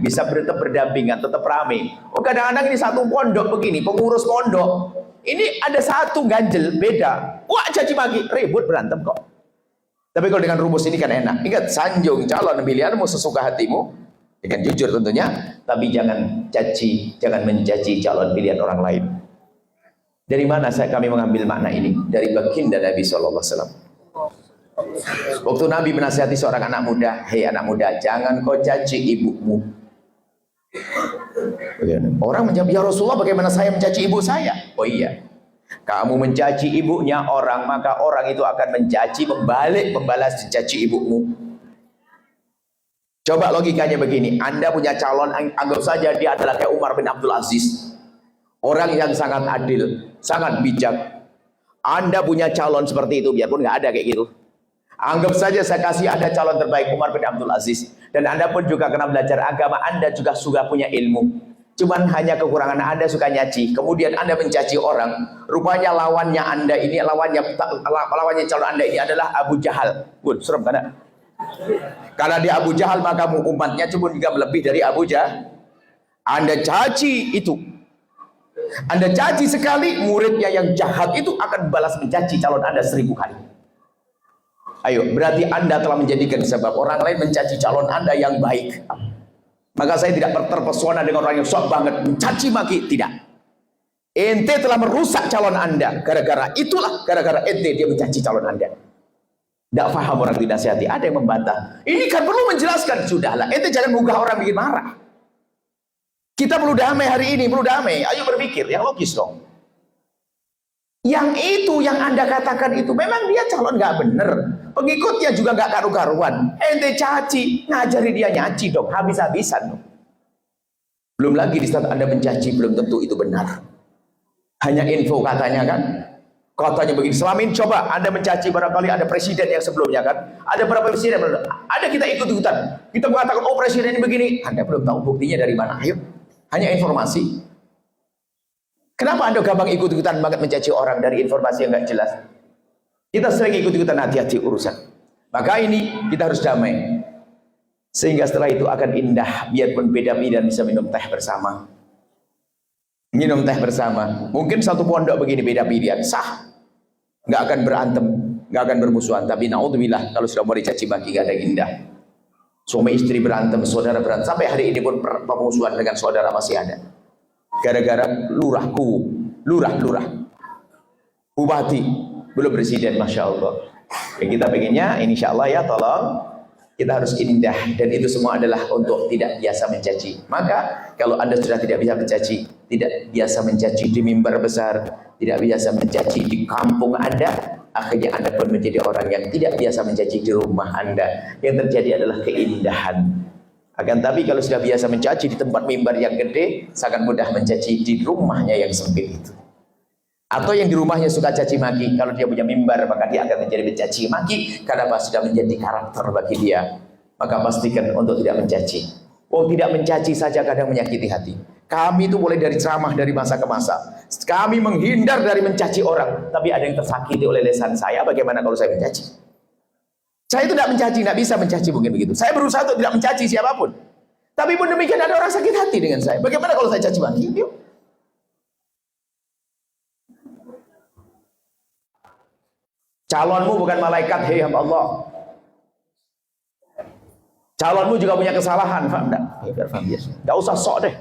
bisa tetap berdampingan, tetap ramai. Oh kadang-kadang ini satu pondok begini, pengurus pondok ini ada satu ganjel beda, wah caci maki, ribut berantem kok. Tapi kalau dengan rumus ini kan enak. Ingat, sanjung calon pilihanmu sesuka hatimu dengan jujur tentunya, tapi jangan mencaci calon pilihan orang lain. Dari mana kami mengambil makna ini? Dari baginda Nabi Sallallahu Alaihi Wasallam. Waktu Nabi menasihati seorang anak muda, hei anak muda, jangan kau caci ibumu. Orang menjawab, ya Rasulullah, bagaimana saya mencaci ibu saya? Oh iya, kamu mencaci ibunya orang, maka orang itu akan mencaci, membalas mencaci ibumu. Coba logikanya begini, Anda punya calon, anggap saja dia adalah kayak Umar bin Abdul Aziz, orang yang sangat adil, sangat bijak. Anda punya calon seperti itu, biarpun nggak ada kayak gitu. Anggap saja saya kasih ada calon terbaik Umar bin Abdul Aziz, dan Anda pun juga kena belajar agama, Anda juga suka punya ilmu. Cuman hanya kekurangan Anda suka nyaci, kemudian Anda mencaci orang. Rupanya lawannya Anda ini, lawannya calon Anda ini adalah Abu Jahal. Bun, serem kan? Karena dia Abu Jahal, maka umatnya cuma juga lebih dari Abu Jahal. Anda caci itu, Anda caci sekali, muridnya yang jahat itu akan balas mencaci calon Anda 1000 kali. Ayo, berarti Anda telah menjadikan sebab orang lain mencaci calon Anda yang baik. Maka saya tidak terpesona dengan orang yang sok banget mencaci maki, tidak. Ente telah merusak calon Anda, gara-gara ente dia mencaci calon Anda. Tidak paham orang dinasihati, ada yang membantah. Ini kan perlu menjelaskan, sudahlah, ente jangan munggah orang bikin marah. Kita perlu damai hari ini, perlu damai. Ayo berpikir, yang logis dong. Yang itu, yang Anda katakan itu, memang dia calon nggak bener. Pengikutnya juga nggak karu-karuan. Ente caci, ngajari dia nyaci dong, habis-habisan dong. Belum lagi di saat Anda mencaci, belum tentu itu benar. Hanya info katanya kan. Katanya begini, selama ini coba Anda mencaci, barangkali ada presiden yang sebelumnya kan. Ada berapa presiden? Ada kita ikut-ikutan. Kita mengatakan, oh presiden ini begini. Anda belum tahu buktinya dari mana. Ayo, hanya informasi. Kenapa Anda gampang ikut-ikutan banget mencaci orang dari informasi yang nggak jelas? Kita sering ikut-ikutan, hati-hati urusan. Maka ini kita harus damai. Sehingga setelah itu akan indah, biarpun beda pilihan bisa minum teh bersama. Minum teh bersama. Mungkin satu pondok begini beda pilihan, sah. Nggak akan berantem, nggak akan bermusuhan. Tapi naudzubillah, kalau sudah mau dicaci maki nggak ada indah. Suami istri berantem, saudara berantem. Sampai hari ini pun permusuhan dengan saudara masih ada. Gara-gara lurah, bupati, belum presiden, masya Allah. Yang kita pengennya, insya Allah ya, tolong kita harus indah, dan itu semua adalah untuk tidak biasa mencaci. Maka kalau Anda sudah tidak bisa mencaci, tidak biasa mencaci di mimbar besar, tidak biasa mencaci di kampung Anda, akhirnya Anda pun menjadi orang yang tidak biasa mencaci di rumah Anda. Yang terjadi adalah keindahan. Akan tapi kalau sudah biasa mencaci di tempat mimbar yang gede, sangat mudah mencaci di rumahnya yang sempit itu. Atau yang di rumahnya suka caci maki, kalau dia punya mimbar maka dia akan menjadi mencaci maki, karena sudah menjadi karakter bagi dia. Maka pastikan untuk tidak mencaci. Oh, tidak mencaci saja kadang menyakiti hati. Kami itu mulai dari ceramah dari masa ke masa. Kami menghindar dari mencaci orang, tapi ada yang tersakiti oleh lisan saya. Bagaimana kalau saya mencaci? Saya itu tidak mencaci, tidak bisa mencaci, mungkin begitu. Saya berusaha untuk tidak mencaci siapapun. Tapi pun demikian ada orang sakit hati dengan saya. Bagaimana kalau saya caci maki? Yuk. Calonmu bukan malaikat, hei hamba Allah. Calonmu juga punya kesalahan, faham enggak? Biar faham biasa. Enggak usah sok deh.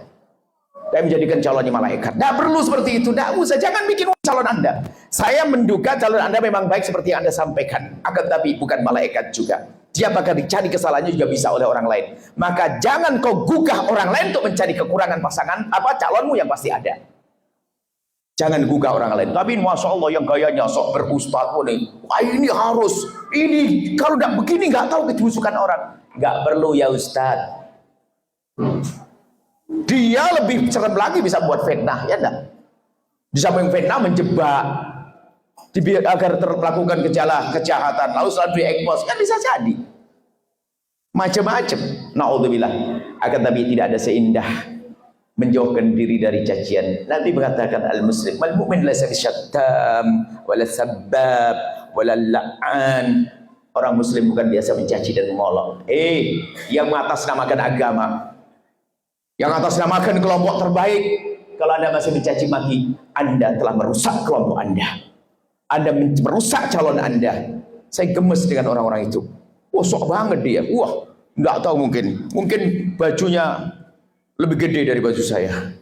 Saya menjadikan calonnya malaikat. Tidak perlu seperti itu. Tidak usah. Jangan bikin calon Anda. Saya menduga calon Anda memang baik seperti yang Anda sampaikan. Akan tapi bukan malaikat juga. Dia bakal dicari kesalahannya juga bisa oleh orang lain. Maka jangan kau gugah orang lain untuk mencari kekurangan pasangan calonmu yang pasti ada. Jangan gugah orang lain. Tapi masya Allah yang gayanya sok berustad nih. Wah ini harus. Ini kalau tidak begini nggak tahu kebusukan orang. Nggak perlu ya Ustadz. Dia lebih serem lagi bisa buat fitnah, ya enggak? Di samping fitnah menjebak agar melakukan kejahatan, lalu setelah diekspos, kan bisa jadi macam-macam. Naudzubillah. Akan tapi tidak ada seindah menjauhkan diri dari cacian. Nabi mengatakan al-muslim wal mu'min laysa bisyattam wala sabbab wala la'an. Orang muslim bukan biasa mencaci dan mengolok. Yang mengatasnamakan agama, yang atas namakan kelompok terbaik. Kalau Anda masih mencaci maki, Anda telah merusak kelompok Anda. Anda merusak calon Anda. Saya gemes dengan orang-orang itu. Wah, sok banget dia. Wah, nggak tahu mungkin bajunya lebih gede dari baju saya.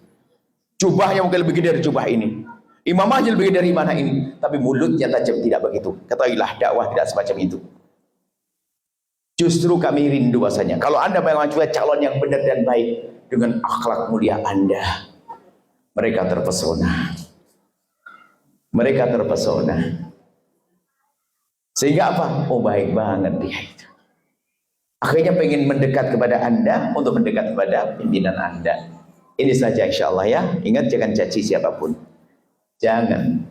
Jubahnya mungkin lebih gede dari jubah ini. Imamahnya lebih gede dari mana ini. Tapi mulutnya tajam, tidak begitu. Ketahuilah dakwah tidak semacam itu. Justru kami rindu bahasanya. Kalau Anda mengajukan calon yang benar dan baik dengan akhlak mulia Anda, mereka terpesona. Mereka terpesona. Sehingga apa? Oh, baik banget dia itu. Akhirnya pengen mendekat kepada Anda untuk mendekat kepada pimpinan Anda. Ini saja insya Allah ya. Ingat, jangan caci siapapun. Jangan.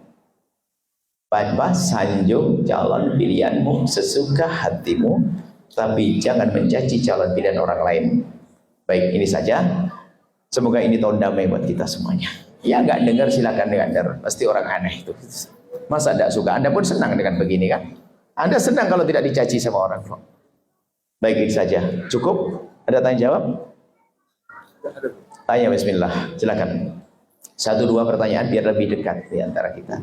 Sanjung calon pilihanmu sesuka hatimu, tapi jangan mencaci calon pilihan orang lain. Baik, ini saja. Semoga ini tahun damai buat kita semuanya. Ya, nggak dengar silakan dengar. Pasti orang aneh itu. Masa tidak suka? Anda pun senang dengan begini kan? Anda senang kalau tidak dicaci sama orang. Baik, ini saja. Cukup? Ada tanya jawab? Tanya, bismillah. Silakan. 1-2 pertanyaan biar lebih dekat di antara kita.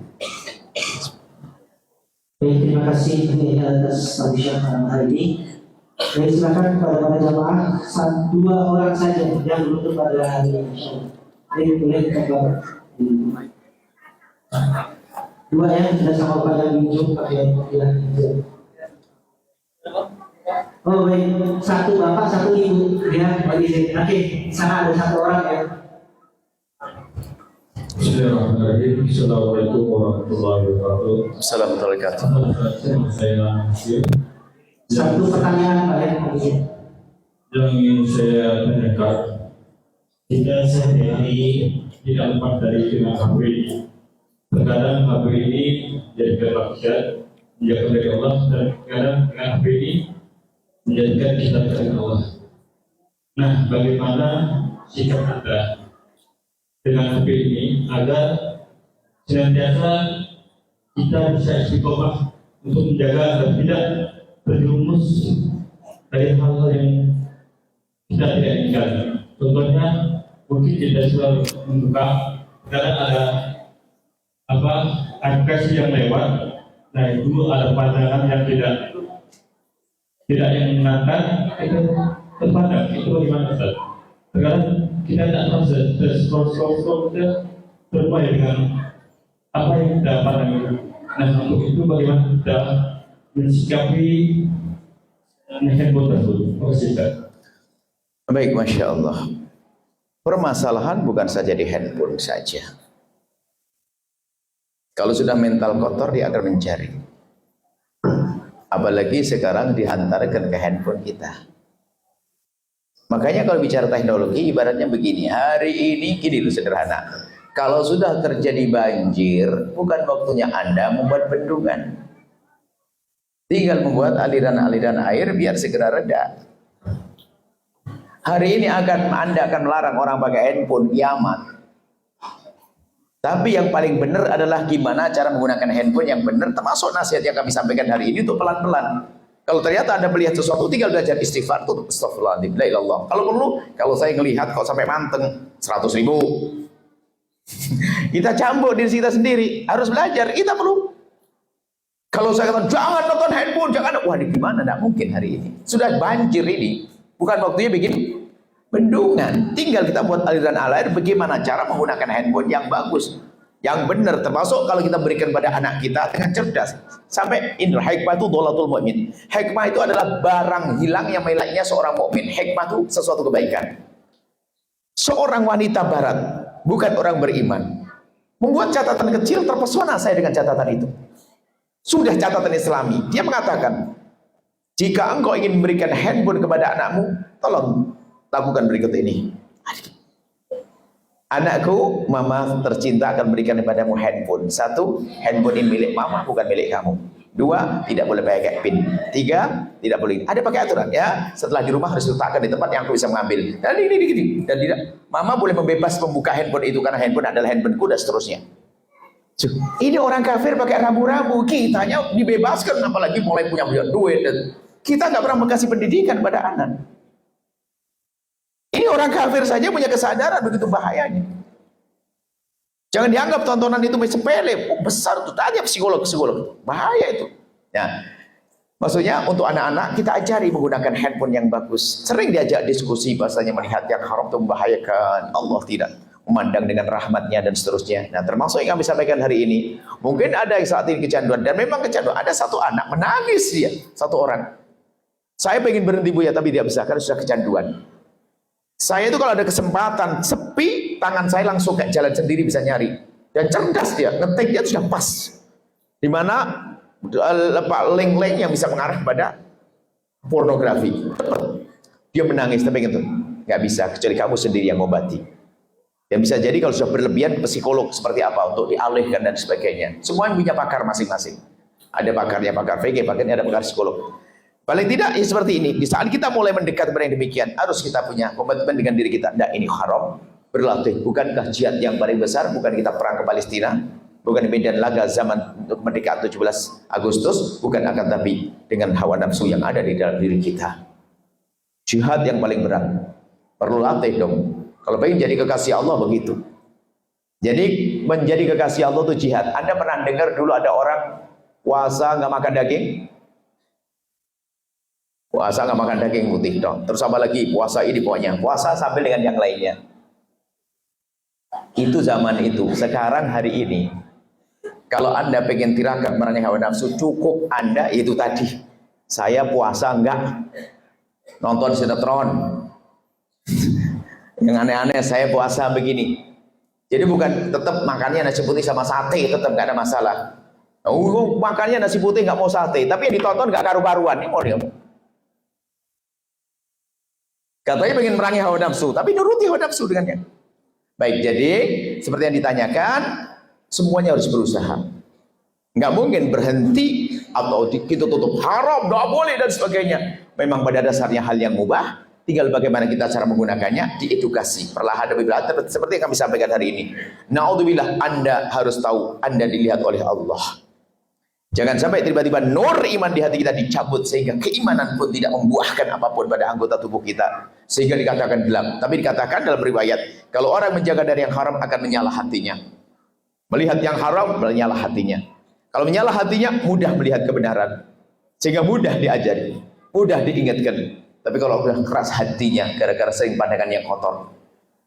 Terima kasih atas pembicaraan malam hari ini. Saya silakan kepada para jamaah 2 orang saja yang menutup pada hari ini. Jadi boleh kepada 2 ya, sudah sama pada Binjung pakai panggilan itu. Oh baik, 1 bapak, 1 ibu ya, bagi sini. Oke, sana ada 1 orang ya. Bismillahirrahmanirrahim. Assalamualaikum warahmatullahi wabarakatuh. Assalamualaikum. Saya Nasir. 1 pertanyaan Pak ya, bagi sini. Yang ingin saya tanyakan, kita sehari-hari tidak lepas dari dengan HP ini. Terkadang HP ini menjadikan maksiat, menjadikan dari Allah, dan terkadang dengan HP ini menjadikan kita dari Allah. Nah, bagaimana sikap Anda dengan HP ini agar senantiasa kita bisa istiqomah untuk menjaga dan tidak terjerumus dari hal-hal yang kita tidak inginkan. Contohnya, mungkin kita selalu membuka karena ada aplikasi yang lewat. Nah, itu ada pandangan yang tidak yang menyenangkan, itu terpandang. Itu bagaimana Ustaz? Sekarang kita tidak merasa scroll terbayar dengan apa yang kita pandang itu. Nah, untuk itu bagaimana kita mensikapi handphone tersebut? Baik, Masya Allah. Permasalahan bukan saja di handphone saja. Kalau sudah mental kotor, dia akan mencari. Apalagi sekarang dihantarkan ke handphone kita. Makanya kalau bicara teknologi, ibaratnya begini. Hari ini gini loh, sederhana. Kalau sudah terjadi banjir, bukan waktunya Anda membuat bendungan. Tinggal membuat aliran-aliran air biar segera reda. Hari ini Anda akan melarang orang pakai handphone, kiamat. Tapi yang paling benar adalah gimana cara menggunakan handphone yang benar, termasuk nasihat yang kami sampaikan hari ini untuk pelan-pelan. Kalau ternyata Anda melihat sesuatu, tinggal belajar istighfar, tutup astagfirullahaladzim, la ilallah. Kalau perlu, kalau saya ngelihat kok sampai manteng 100.000, kita cambuk diri kita sendiri. Harus belajar, kita perlu. Kalau saya katakan jangan nonton handphone, jangan, wah ini gimana? Tidak mungkin hari ini. Sudah banjir ini, bukan waktunya bikin bendungan. Tinggal kita buat aliran air, bagaimana cara menggunakan handphone yang bagus, yang benar, termasuk kalau kita berikan pada anak kita dengan cerdas. Sampai indra hikmah itu dholatul mu'min. Hikmah itu adalah barang hilang yang miliknya seorang mukmin. Hikmah itu sesuatu kebaikan. Seorang wanita barat, bukan orang beriman, membuat catatan kecil, terpesona saya dengan catatan itu. Sudah catatan Islami. Dia mengatakan, jika engkau ingin memberikan handphone kepada anakmu, tolong lakukan berikut ini. Anakku, mama tercinta akan berikan kepadamu handphone. 1, handphone ini milik mama, bukan milik kamu. 2, tidak boleh pakai PIN. 3, tidak boleh. Ada pakai aturan ya. Setelah di rumah harus diletakkan di tempat yang aku bisa mengambil. Dan ini. Dan tidak, mama boleh membebas membuka handphone itu karena handphone adalah handphoneku dan seterusnya. Ini orang kafir pakai rambu-rambu, kitanya dibebaskan, apalagi mulai punya duit. Dan kita nggak pernah mengasih pendidikan pada anak. Ini orang kafir saja punya kesadaran begitu bahayanya. Jangan dianggap tontonan itu sepele, besar itu tadi psikolog bahaya itu. Ya, maksudnya untuk anak-anak kita ajari menggunakan handphone yang bagus. Sering diajak diskusi bahasanya melihat yang haram itu membahayakan. Allah tidak memandang dengan rahmatnya dan seterusnya. Nah, termasuk yang kami sampaikan hari ini, mungkin ada yang saat ini kecanduan, dan memang kecanduan. Ada satu anak menangis dia, satu orang. Saya pengen berhenti Bu ya, tapi tidak bisa karena sudah kecanduan. Saya itu kalau ada kesempatan sepi, tangan saya langsung kayak jalan sendiri bisa nyari. Dan cerdas dia, ngetik dia sudah pas. Dimana link-link yang bisa mengarah kepada pornografi. Dia menangis, tapi gitu, nggak bisa, kecuali kamu sendiri yang mengobati. Dan bisa jadi kalau sudah berlebihan, psikolog seperti apa untuk dialihkan dan sebagainya. Semua yang punya pakar masing-masing. Ada pakarnya, pakar VG, pakarnya ada pakar psikolog. Paling tidak ya seperti ini. Di saat kita mulai mendekat kepada yang demikian, harus kita punya komitmen dengan diri kita. Nah, ini haram, berlatih. Bukankah jihad yang paling besar? Bukan kita perang ke Palestina? Bukan di medan laga zaman untuk merdeka 17 Agustus? Bukan, akan tapi dengan hawa nafsu yang ada di dalam diri kita. Jihad yang paling berat. Perlu latih dong. Kalau pengen jadi kekasih Allah begitu. Jadi menjadi kekasih Allah itu jihad. Anda pernah dengar dulu ada orang puasa nggak makan daging? Puasa nggak makan daging putih dong. Terus apa lagi? Puasa ini pokoknya. Puasa sambil dengan yang lainnya. Itu zaman itu. Sekarang hari ini, kalau Anda pengen tirakat merangi hawa nafsu, cukup Anda itu tadi. Saya puasa enggak nonton sinetron. Yang aneh-aneh, saya puasa begini. Jadi bukan tetap makannya nasi putih sama sate, tetap nggak ada masalah. Makannya nasi putih nggak mau sate, tapi yang ditonton nggak karu-karuan. Ini mau dia. Katanya pengen merangi hawa nafsu, tapi nuruti hawa nafsu dengannya. Baik, jadi seperti yang ditanyakan, semuanya harus berusaha. Nggak mungkin berhenti atau kita tutup haram, nggak boleh dan sebagainya. Memang pada dasarnya hal yang mubah, tinggal bagaimana kita cara menggunakannya, diedukasi perlahan demi perlahan. Seperti yang kami sampaikan hari ini. Naudzubillah, Anda harus tahu Anda dilihat oleh Allah. Jangan sampai tiba-tiba nur iman di hati kita dicabut sehingga keimanan pun tidak membuahkan apapun pada anggota tubuh kita, sehingga dikatakan gelap. Tapi dikatakan dalam riwayat, kalau orang menjaga dari yang haram akan menyala hatinya. Melihat yang haram menyala hatinya. Kalau menyala hatinya mudah melihat kebenaran, sehingga mudah diajari, mudah diingatkan. Tapi kalau sudah keras hatinya gara-gara sering pandangan yang kotor,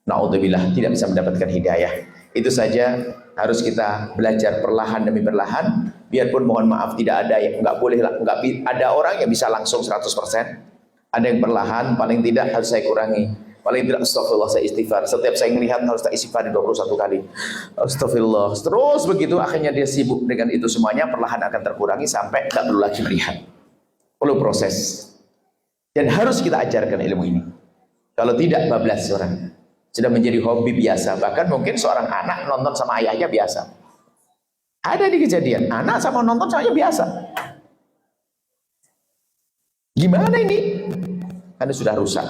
naudzubillah, tidak bisa mendapatkan hidayah. Itu saja harus kita belajar perlahan demi perlahan. Biarpun mohon maaf tidak ada yang nggak boleh, nggak ada orang yang bisa langsung 100%. Ada yang perlahan, paling tidak harus saya kurangi. Paling tidak astagfirullah, saya istighfar. Setiap saya melihat harus tak istighfar 21 kali. Astagfirullah. Terus begitu akhirnya dia sibuk dengan itu semuanya, perlahan akan terkurangi sampai tak perlu lagi melihat. Perlu proses. Dan harus kita ajarkan ilmu ini. Kalau tidak bablas orang. Sudah menjadi hobi biasa. Bahkan mungkin seorang anak nonton sama ayahnya biasa. Ada di kejadian, anak sama nonton sama ayah biasa. Gimana ini? Karena sudah rusak.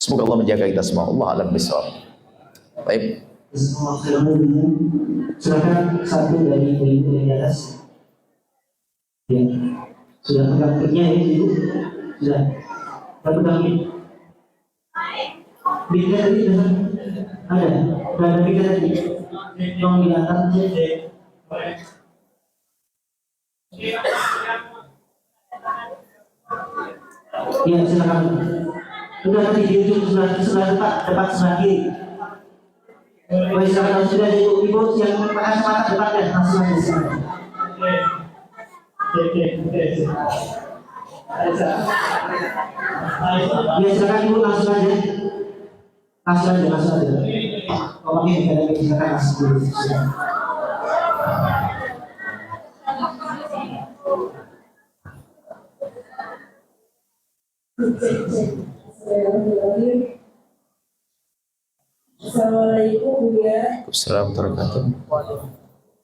Semoga Allah menjaga kita semua. Allah alam bisawab. Baik. Silakan satu dari ibu di atas. Ya, sudah pegang mic-nya ya ibu. Sudah. Kita pegang mic. Mic-nya tadi ada. Sudah ada mic tadi. Tolong diangkat saja. Ya, silakan. Sudah nanti di ujung sebelah depan sebelah kiri. Oh, silakan sudah di ibu yang pakai kacamata depan ya, langsung aja silakan. Ya, silakan ibu langsung aja. Langsung aja. Oh, oke, silakan langsung dulu. Assalamualaikum Bu ya. Assalamualaikum warahmatullahi wabarakatuh.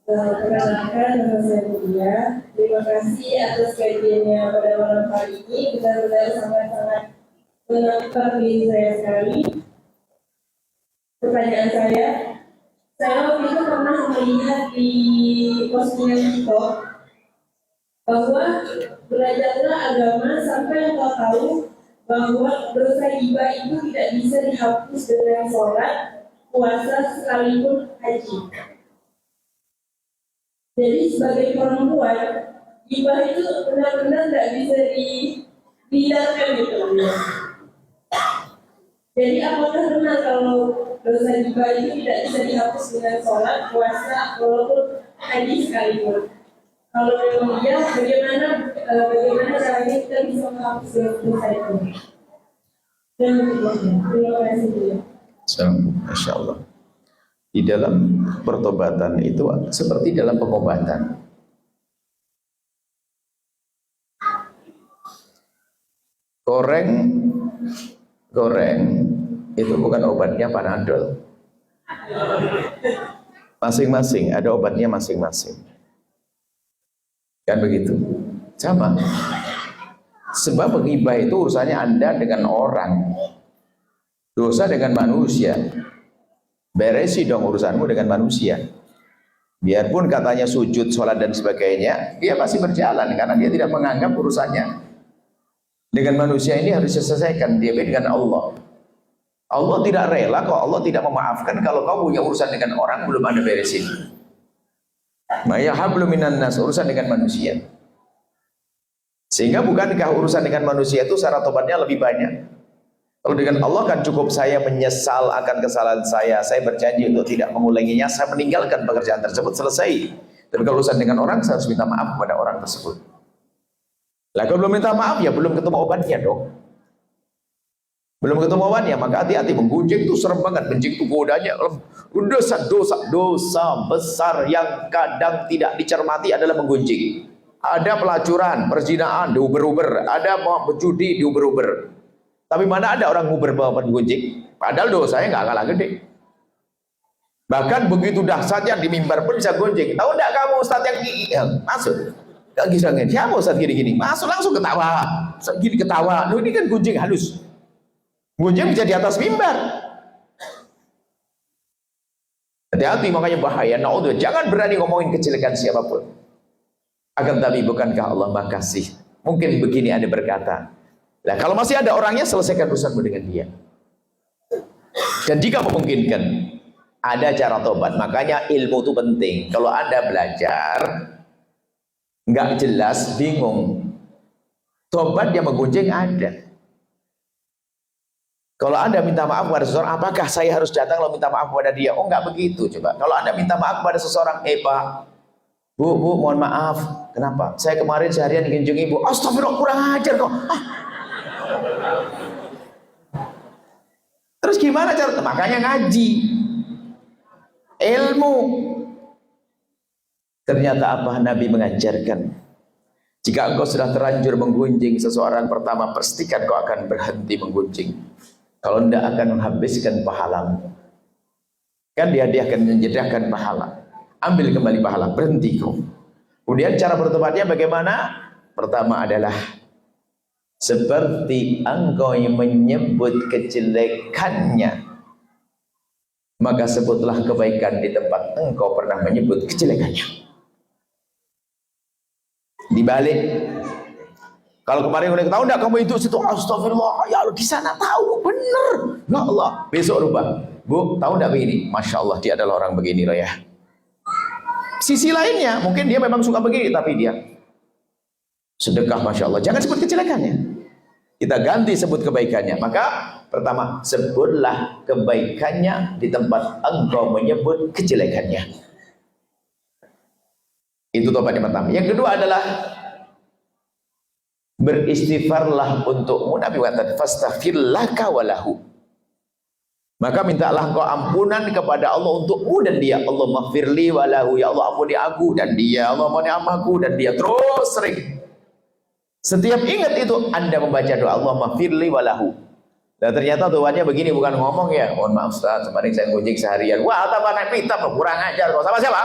Perkenalkan nama saya Budia. Terima kasih atas kajiannya pada malam hari ini. Benar-benar sangat-sangat mengantar diri saya sekali. Pertanyaan saya waktu itu pernah melihat di postingan TikTok bahwa belajarlah agama sampai engkau tahu bahwa dosa ghibah itu tidak bisa dihapus dengan sholat, puasa, sekalipun haji. Jadi sebagai perempuan, ghibah itu benar-benar tidak bisa dihindarkan gitu. Jadi apakah benar kalau dosa ghibah itu tidak bisa dihapus dengan sholat, puasa, walaupun haji sekalipun? Kalau memang iya, bagaimana caranya kita bisa menghapus dosa itu? Terima kasih. Masya Allah. Di dalam pertobatan itu seperti dalam pengobatan. Goreng itu bukan obatnya Panadol. Masing-masing ada obatnya masing-masing. Kan begitu? Sama. Sebab ghibah itu urusannya Anda dengan orang. Dosa dengan manusia. Beresi dong urusanmu dengan manusia. Biarpun katanya sujud, sholat dan sebagainya, dia masih berjalan karena dia tidak menganggap urusannya dengan manusia ini harus diselesaikan. Dia dengan Allah. Allah tidak rela kok, Allah tidak memaafkan kalau kau punya urusan dengan orang belum Anda beresin. Maya hablum minan nas, urusan dengan manusia. Sehingga bukankah urusan dengan manusia itu syarat tobatnya lebih banyak? Kalau dengan Allah kan cukup saya menyesal akan kesalahan saya berjanji untuk tidak mengulanginya, saya meninggalkan pekerjaan tersebut, selesai. Tapi kalau urusan dengan orang, saya harus minta maaf kepada orang tersebut. Lah kalau belum minta maaf ya belum ketemu obatnya dong. Belum ketemu obatnya, maka hati-hati. Menggunjing itu serem banget, benjing itu godanya. Dosa besar yang kadang tidak dicermati adalah menggunjing. Ada pelacuran, perzinahan, diuber-uber. Ada mau berjudi, diuber-uber. Tapi mana ada orang nguber bawa menggunjing? Padahal dosanya nggak kalah gede. Bahkan begitu dahsyatnya di mimbar pun bisa gunjing. Tahu enggak kamu Ustaz yang gigi? Masuk. Gak gisangin. Siapa Ustaz gini-gini? Masuk langsung ketawa. Gini ketawa. Loh ini kan gunjing halus. Gunjing bisa di atas mimbar. Hati-hati, makanya bahaya. Naudzubillah, jangan berani ngomongin kejelekan siapapun. Akan tapi bukankah Allah Maha Kasih? Mungkin begini Anda berkata, nah kalau masih ada orangnya, selesaikan urusanmu dengan dia. Dan jika memungkinkan, ada cara tobat. Makanya ilmu itu penting. Kalau Anda belajar nggak jelas, bingung, tobat yang menggunjing ada. Kalau Anda minta maaf kepada seseorang, apakah saya harus datang lalu minta maaf kepada dia? Oh enggak begitu. Coba kalau Anda minta maaf kepada seseorang, Pak, Bu, mohon maaf. Kenapa? Saya kemarin seharian nginjung ibu. Astagfirullah, kurang ajar kok. Terus gimana cara? Makanya ngaji, ilmu. Ternyata apa Nabi mengajarkan? Jika engkau sudah terlanjur menggunjing seseorang, pertama pastikan kau akan berhenti menggunjing. Kalau tidak akan menghabiskan pahalamu. Kan dia akan menjadikan pahala. Ambil kembali pahala, berhenti kau. Kemudian cara bertobatnya bagaimana? Pertama adalah seperti engkau yang menyebut kejelekannya, maka sebutlah kebaikan di tempat engkau pernah menyebut kejelekannya. Dibalik. Kalau kemarin udah tahu enggak kamu itu situ, astagfirullah, ya Allah, di sana tahu bener. Ya Allah, besok rubah. Bu, tahu enggak begini? Masya Allah, dia adalah orang begini loh ya. Sisi lainnya, mungkin dia memang suka begini, tapi dia sedekah, Masya Allah. Jangan sebut kejelekannya. Kita ganti sebut kebaikannya. Maka pertama, sebutlah kebaikannya di tempat engkau menyebut kejelekannya. Itu tobat yang pertama. Yang kedua adalah beristighfarlah untukmu. Nabi kata, fastaghfirlaka walahu. Maka mintalah engkau ampunan kepada Allah untukmu dan dia. Allah maghfirli walahu, ya Allah ampuni aku dan dia. Allah ampuni aku dan dia. Terus sering. Setiap ingat itu Anda membaca doa Allah maghfirli walahu. Dan ternyata doanya begini, bukan ngomong ya. Mohon maaf Ustaz, kemarin saya gunjing seharian. Wah, tambah naik pitam, kurang ajar kok. Sama siapa?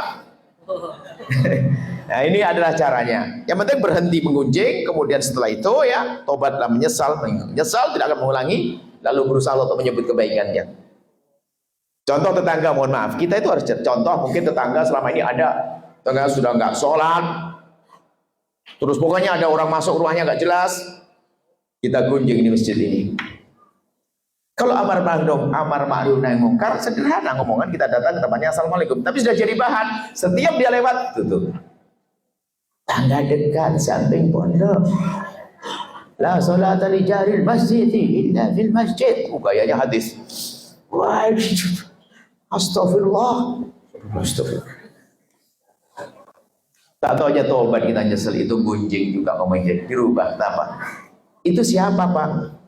Nah ini adalah caranya. Yang penting berhenti menggunjing, kemudian setelah itu ya tobatlah, menyesal tidak akan mengulangi, lalu berusaha untuk menyebut kebaikannya. Contoh tetangga, mohon maaf, kita itu harus contoh. Mungkin tetangga selama ini ada tetangga sudah nggak sholat, terus pokoknya ada orang masuk rumahnya nggak jelas, kita gunjing di masjid ini. Kalau amar ma'ruf nahi munkar sederhana ngomongan, kita datang ke tempatnya assalamualaikum, tapi sudah jadi bahan setiap dia lewat tutup. Tangga dekat samping pondok, la sholata li jaril masjid illa fil masjid. Kayaknya hadis. Wah, astagfirullah. Tak tahu aja tobat kita nyesel itu gunjing juga ngomongnya dirubah. Kenapa? Itu siapa Pak?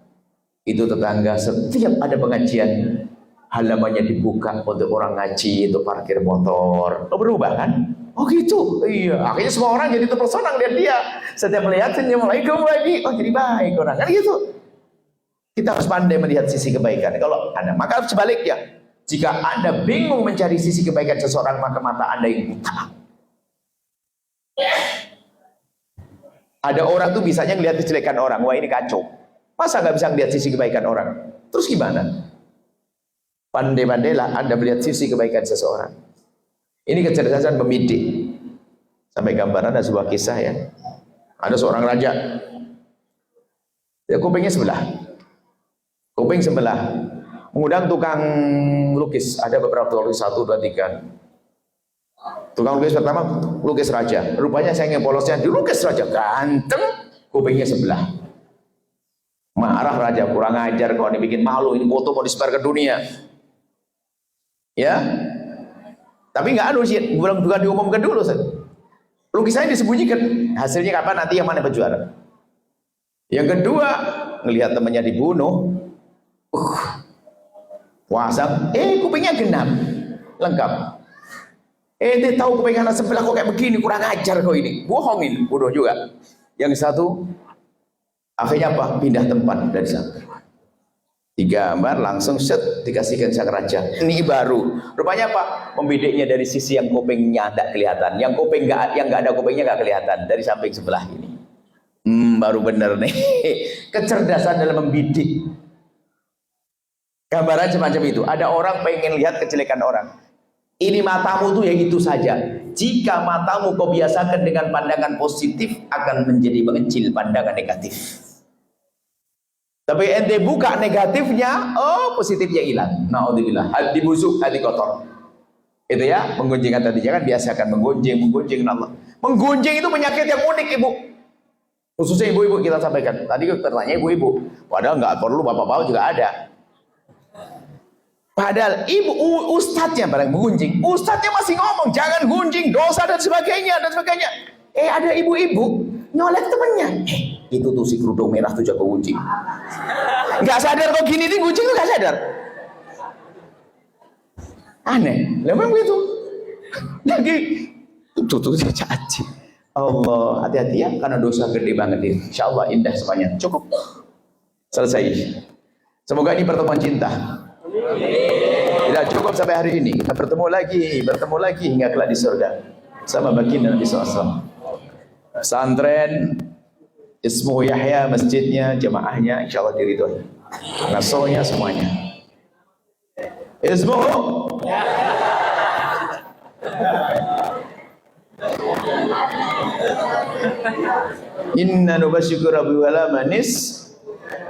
Itu tetangga setiap ada pengajian halamannya dibuka untuk orang ngaji, untuk parkir motor. Oh, berubah kan? Oh gitu. Iya. Akhirnya semua orang jadi terpesona lihat dia. Setiap melihat senyum lagi lagi. Oh jadi baik orang kan gitu. Kita harus pandai melihat sisi kebaikan. Kalau Anda, maka sebaliknya, jika Anda bingung mencari sisi kebaikan seseorang, maka mata Anda yang buta. Ada orang tuh bisanya ngelihat kejelekan orang, wah ini kacau. Masa nggak bisa ngelihat sisi kebaikan orang? Terus gimana? Pandai-pandailah Anda melihat sisi kebaikan seseorang. Ini kecerdasan pemidik. Sampai gambaran ada sebuah kisah ya. Ada seorang raja. Ya, kupingnya sebelah. Kuping sebelah. Mengundang tukang lukis. Ada beberapa tukang lukis, 1, 2, 3. Tukang lukis pertama lukis raja, rupanya saya ingin polosnya dilukis raja ganteng, kupingnya sebelah. Marah raja, kurang ajar kau, dibikin malu, ini foto mau disebar ke dunia. Ya, tapi nggak anu sih, bukan diumumkan dulu. Lukisannya disembunyikan, hasilnya kapan nanti yang mana berjuara. Yang kedua, ngelihat temannya dibunuh, puasa, kupingnya genap, lengkap. Dia tahu kuping anak sebelah kok kayak begini, kurang ajar kau ini, bohongin, bodoh juga. Yang satu, akhirnya apa? Pindah tempat dari sana. Digambar langsung set dikasihkan sang raja. Ini baru. Rupanya apa? Membidiknya dari sisi yang kupingnya tidak kelihatan, yang kuping yang nggak ada kupingnya nggak kelihatan dari samping sebelah ini. Baru bener nih. Kecerdasan dalam membidik. Gambaran semacam itu. Ada orang pengen lihat kejelekan orang. Ini matamu tuh yang itu saja. Jika matamu kau biasakan dengan pandangan positif, akan menjadi mengecil pandangan negatif. Tapi ente buka negatifnya, oh positifnya hilang. Naudzubillah, hati busuk, hati kotor. Itu ya, menggunjingkan tadi. Jangan biasakan menggunjing Allah. Menggunjing itu penyakit yang unik, Ibu. Khususnya ibu-ibu kita sampaikan. Tadi bertanya ibu-ibu. Padahal nggak perlu, bapak-bapak juga ada. Padahal ibu ustadznya barang menggunjing, ustadznya masih ngomong jangan gunjing, dosa dan sebagainya dan sebagainya. Ada ibu-ibu nyolek temennya. Itu tuh si kerudung merah tuh jago gunjing. Nggak sadar kok gini nih gunjing tuh nggak sadar. Aneh, memang begitu. Lagi tuh caci. Allah, hati-hati ya karena dosa gede banget ini. Insyaallah indah semuanya. Cukup. Selesai. Semoga ini pertemuan cinta. Tidak cukup sampai hari ini, kita bertemu lagi hingga kelak di surga sama baginda Nabi SAW. Pesantren Ismu Yahya, masjidnya, jemaahnya insyaallah diridhoi, ngasonya semuanya. Ismu Inna nubasyuka rabbi wala manis.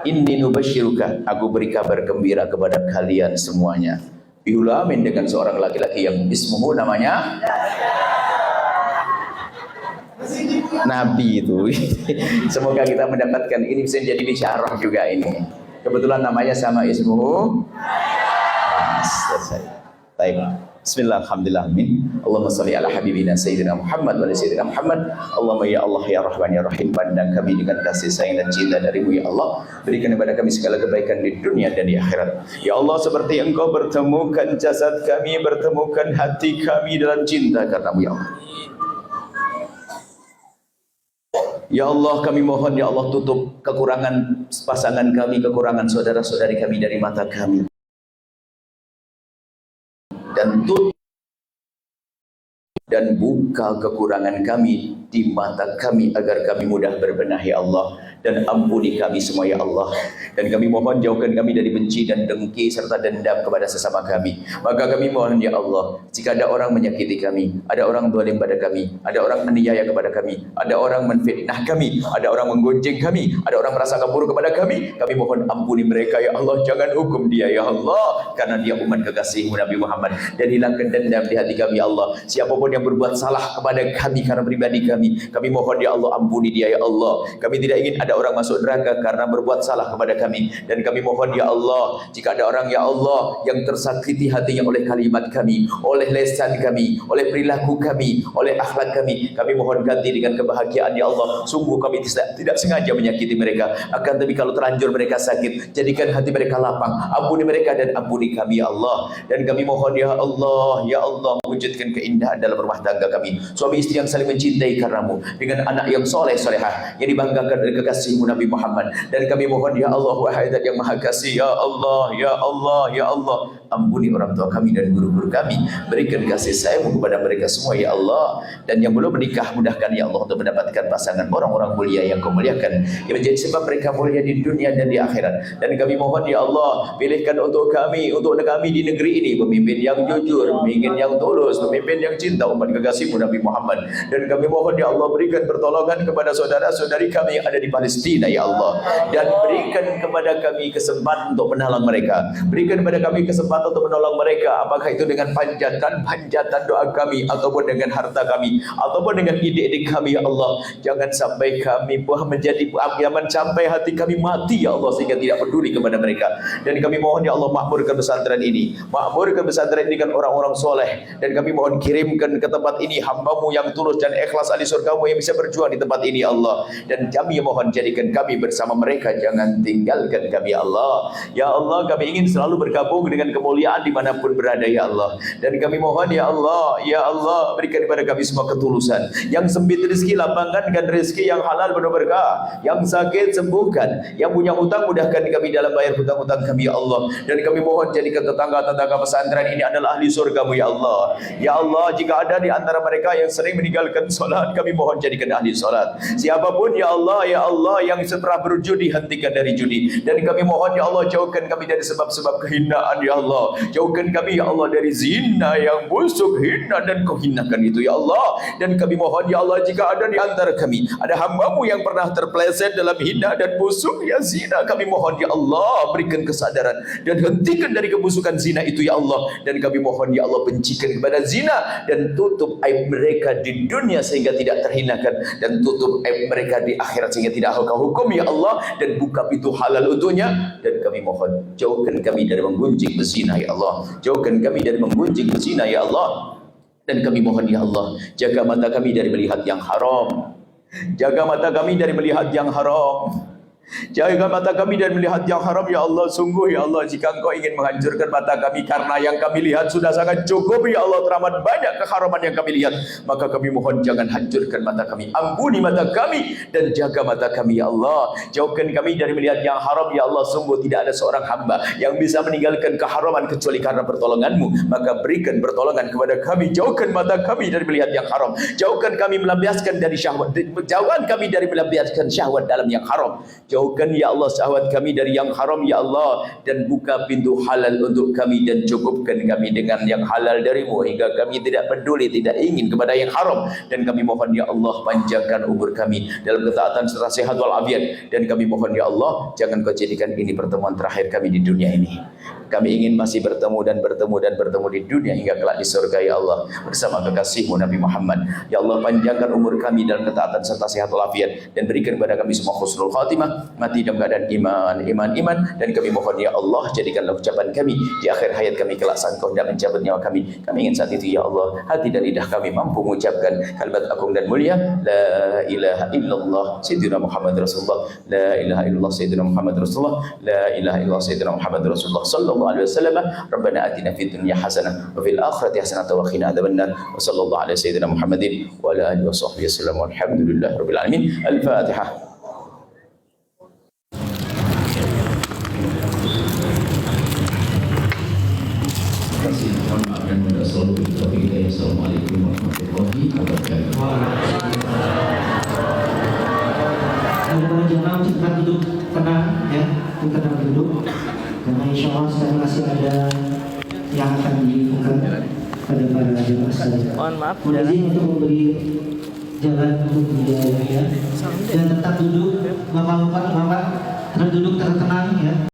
Inni nubasyiruka, aku beri kabar gembira kepada kalian semuanya. Biulamin, dengan seorang laki-laki yang ismuhu namanya Nabi itu. Semoga kita mendapatkan ini bisa jadi bisyarah juga ini. Kebetulan namanya sama ismuhu. Selesai. Baik. Bismillah, alhamdulillah, amin. Allahumma salli ala habibina Sayyidina Muhammad wa ala Sayyidina Muhammad. Allahumma ya Allah ya Rahman ya Rahim, pandang kami dengan kasih sayang dan cinta darimu ya Allah. Berikan kepada kami segala kebaikan di dunia dan di akhirat. Ya Allah, seperti Engkau bertemukan jasad kami, bertemukan hati kami dalam cinta karena-Mu ya Allah. Ya Allah, kami mohon ya Allah, tutup kekurangan pasangan kami, kekurangan saudara-saudari kami dari mata kami. Dan buka kekurangan kami di mata kami agar kami mudah berbenah ya Allah. dan ampuni kami semua ya Allah. Dan kami mohon jauhkan kami dari benci dan dengki serta dendam kepada sesama kami. Maka kami mohon ya Allah, jika ada orang menyakiti kami, ada orang zalim pada kami, ada orang aniaya kepada kami, ada orang menfitnah kami, ada orang menggonjeng kami, ada orang merasakan buruk kepada kami mohon ampuni mereka ya Allah. Jangan hukum dia ya Allah, karena dia umat kekasih-Mu Nabi Muhammad. Dan hilangkan dendam di hati kami ya Allah. Siapapun yang berbuat salah kepada kami karena pribadi kami mohon ya Allah, ampuni dia ya Allah. Kami tidak ingin ada orang masuk neraka karena berbuat salah kepada kami. Dan kami mohon ya Allah, jika ada orang ya Allah yang tersakiti hatinya oleh kalimat kami, oleh lisan kami, oleh perilaku kami, oleh akhlak kami mohon ganti dengan kebahagiaan ya Allah. Sungguh kami tidak sengaja menyakiti mereka, akan tapi kalau terlanjur mereka sakit, jadikan hati mereka lapang. Ampuni mereka dan ampuni kami ya Allah. Dan kami mohon ya Allah, wujudkan keindahan dalam rumah tangga kami, suami istri yang saling mencintai karenamu, dengan anak yang soleh solehah yang dibanggakan oleh kekasih-Mu Nabi Muhammad. Dan kami mohon ya Allah, wahai Zat yang maha kasih, ya Allah, ya Allah, ya Allah, ampuni orang tua kami dan guru-guru kami, berikan kasih sayang-Mu kepada mereka semua ya Allah. Dan yang belum menikah, mudahkan ya Allah untuk mendapatkan pasangan orang-orang mulia yang Kau muliakan, yang menjadi sebab mereka mulia di dunia dan di akhirat. Dan kami mohon ya Allah, pilihkan untuk kami di negeri ini pemimpin yang jujur, pemimpin yang tulus, pemimpin yang cinta umat kekasih-Mu Nabi Muhammad. Dan kami mohon ya Allah, berikan pertolongan kepada saudara-saudari kami yang ada di Palestina ya Allah. Dan berikan kepada kami kesempatan untuk menolong mereka, berikan kepada kami kesempatan untuk menolong mereka, apakah itu dengan panjatan doa kami, ataupun dengan harta kami, ataupun dengan ide-ide kami ya Allah. Jangan sampai kami menjadi jangan sampai hati kami mati ya Allah, sehingga tidak peduli kepada mereka. Dan kami mohon ya Allah, makmurkan pesantren ini, kan orang-orang soleh. Dan kami mohon kirimkan ke tempat ini hamba-Mu yang tulus dan ikhlas ahli surga-Mu yang bisa berjuang di tempat ini ya Allah. Dan kami mohon jadikan kami bersama mereka, jangan tinggalkan kami ya Allah. Ya Allah, kami ingin selalu bergabung dengan kemuliaan dimanapun berada ya Allah. Dan kami mohon ya Allah, berikan kepada kami semua ketulusan. Yang sempit rezeki, lapangkan rezeki yang halal penuh berkah. Yang sakit sembuhkan, yang punya hutang mudahkan kami dalam bayar hutang-hutang kami ya Allah. Dan kami mohon jadikan tetangga-tetangga pesantren ini adalah ahli surga-Mu ya Allah. Ya Allah, jika ada di antara mereka yang sering meninggalkan solat, kami mohon jadikan ahli solat. Siapapun ya Allah yang pernah berjudi, hentikan dari judi. Dan kami mohon ya Allah, jauhkan kami dari sebab-sebab kehinaan ya Allah. Jauhkan kami ya Allah dari zina yang busuk, hina dan Kau hinakan itu ya Allah. Dan kami mohon ya Allah, jika ada di antara kami ada hamba-Mu yang pernah terpeleset dalam hina dan busuk ya zina, kami mohon ya Allah, berikan kesadaran dan hentikan dari kebusukan zina itu ya Allah. Dan kami mohon ya Allah, bencikan kepada zina dan tutup aib mereka di dunia sehingga tidak terhinakan, dan tutup aib mereka di akhirat sehingga tidak Kau hukum ya Allah, dan buka pintu halal untuknya. Dan kami mohon jauhkan kami dari menggunjing berzina ya Allah, jauhkan kami dari menggunjing berzina ya Allah. Dan kami mohon ya Allah, jaga mata kami dari melihat yang haram, jaga mata kami dari melihat yang haram, jaga mata kami dari melihat yang haram ya Allah. Sungguh ya Allah, jika Engkau ingin menghancurkan mata kami karena yang kami lihat sudah sangat cukup ya Allah, teramat banyak keharaman yang kami lihat, maka kami mohon jangan hancurkan mata kami, ampuni mata kami dan jaga mata kami ya Allah. Jauhkan kami dari melihat yang haram ya Allah. Sungguh tidak ada seorang hamba yang bisa meninggalkan keharaman kecuali karena pertolongan-Mu, maka berikan pertolongan kepada kami. Jauhkan mata kami dari melihat yang haram, jauhkan kami melampiaskan dari syahwat, jauhkan kami dari melampiaskan syahwat dalam yang haram. Jauhkan ya Allah syahwat kami dari yang haram ya Allah, dan buka pintu halal untuk kami, dan cukupkan kami dengan yang halal dari-Mu hingga kami tidak peduli, tidak ingin kepada yang haram. Dan kami mohon ya Allah, panjangkan umur kami dalam ketaatan serta sehat walafiat. Dan kami mohon ya Allah, jangan Kau jadikan ini pertemuan terakhir kami di dunia ini. Kami ingin masih bertemu di dunia hingga kelak di surga ya Allah, bersama kekasih-Mu Nabi Muhammad. Ya Allah, panjangkan umur kami dalam ketaatan serta sehat walafiat, dan berikan kepada kami semua husnul khatimah, mati dalam keadaan iman. Dan kami mohon ya Allah, jadikanlah ucapan kami di akhir hayat kami kelak saat Kau hendak mencabut nyawa kami. Kami ingin saat itu ya Allah, hati dan lidah kami mampu mengucapkan kalimat agung dan mulia, la ilaha illallah sayyidina Muhammad Rasulullah, la ilaha illallah sayyidina Muhammad Rasulullah, la ilaha illallah sayyidina Muhammad Rasulullah sallallahu alaihi wasallam. Rabbana atina fid dunya hasanah wa fil akhirati hasanah wa qina adzabannar. Wa sallallahu ala sayyidina Muhammadin wa ala alihi wa sahbihi wasallam. Walhamdulillahi rabbil alamin. Al-Fatihah. Assalamualaikum warahmatullahi wabarakatuh. kita dapat duduk karena insya Allah sekarang masih ada yang akan dibuka pada para jemaah sekalian. Mohon maaf, Mohon izin untuk memberi jalan untuk beliau ya, dan tetap duduk, bapak-bapak, tetap duduk tertenang ya.